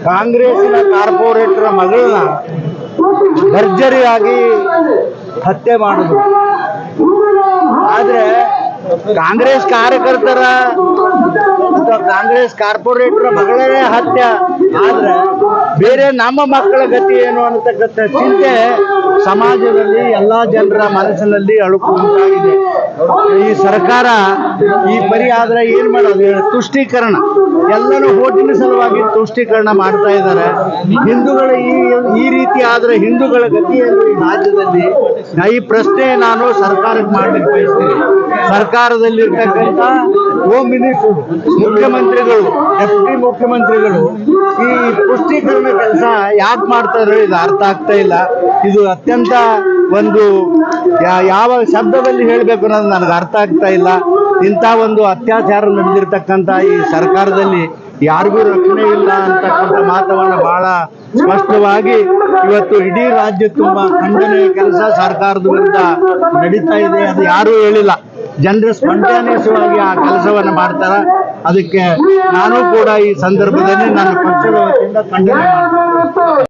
ಕಾಂಗ್ರೆಸ್ಸಿನ ಕಾರ್ಪೊರೇಟರ್ ಮಗಳನ್ನ ಭರ್ಜರಿಯಾಗಿ ಹತ್ಯೆ ಮಾಡಿದ್ರು. ಆದ್ರೆ ಕಾಂಗ್ರೆಸ್ ಕಾರ್ಯಕರ್ತರ ಅಥವಾ ಕಾಂಗ್ರೆಸ್ ಕಾರ್ಪೊರೇಟರ್ ಮಗಳೇ ಹತ್ಯೆ ಆದ್ರೆ ಬೇರೆ ನಮ್ಮ ಮಕ್ಕಳ ಗತಿ ಏನು ಅನ್ನತಕ್ಕಂಥ ಚಿಂತೆ ಸಮಾಜದಲ್ಲಿ ಎಲ್ಲಾ ಜನರ ಮನಸ್ಸಿನಲ್ಲಿ ಅಳುಕು ಉಂಟಾಗಿದೆ. ಈ ಸರ್ಕಾರ ಈ ಪರಿ ಆದ್ರೆ ಏನ್ ಮಾಡೋದು? ತುಷ್ಟೀಕರಣ, ಎಲ್ಲರೂ ಓಟಿನ ಸಲುವಾಗಿ ತುಷ್ಟೀಕರಣ ಮಾಡ್ತಾ ಇದ್ದಾರೆ. ಹಿಂದೂಗಳ ಈ ರೀತಿ ಆದ್ರೆ ಹಿಂದೂಗಳ ಗತಿ ಏನು ಈ ರಾಜ್ಯದಲ್ಲಿ? ಈ ಪ್ರಶ್ನೆ ನಾನು ಸರ್ಕಾರಕ್ಕೆ ಮಾಡ್ಲಿಕ್ಕೆ ಬಯಸ್ತೀನಿ. ಸರ್ಕಾರದಲ್ಲಿರ್ತಕ್ಕಂಥ ಹೋಮ್ ಮಿನಿಸ್ಟರ್, ಮುಖ್ಯಮಂತ್ರಿಗಳು, ಡೆಪ್ಯೂಟಿ ಮುಖ್ಯಮಂತ್ರಿಗಳು ಈ ಪುಷ್ಟೀಕರಣ ಕೆಲಸ ಯಾಕೆ ಮಾಡ್ತಾರೆ ಇದು ಅರ್ಥ ಆಗ್ತಾ ಇಲ್ಲ. ಇದು ಅತ್ಯಂತ ಒಂದು ಯಾವ ಶಬ್ದದಲ್ಲಿ ಹೇಳಬೇಕು ಅನ್ನೋದು ನನಗೆ ಅರ್ಥ ಆಗ್ತಾ ಇಲ್ಲ. ಇಂಥ ಒಂದು ಅತ್ಯಾಚಾರ ನಡೆದಿರ್ತಕ್ಕಂಥ ಈ ಸರ್ಕಾರದಲ್ಲಿ ಯಾರಿಗೂ ರಕ್ಷಣೆ ಇಲ್ಲ ಅಂತಕ್ಕಂಥ ಮಾತವನ್ನು ಬಹಳ ಸ್ಪಷ್ಟವಾಗಿ ಇವತ್ತು ಇಡೀ ರಾಜ್ಯ ತುಂಬ ಖಂಡನೆಯ ಕೆಲಸ ಸರ್ಕಾರದ ವಿರುದ್ಧ ನಡೀತಾ ಇದೆ. ಅದು ಯಾರೂ ಹೇಳಿಲ್ಲ, ಜನರು ಸ್ಪಂಟೇನಿಯಸ್ ಆಗಿ ಆ ಕೆಲಸವನ್ನು ಮಾಡ್ತಾರ. ಅದಕ್ಕೆ ನಾನು ಕೂಡ ಈ ಸಂದರ್ಭದಲ್ಲಿ ನನ್ನ ಪಕ್ಷದ ವತಿಯಿಂದ ಖಂಡನೆ ಮಾಡ್ತೀನಿ.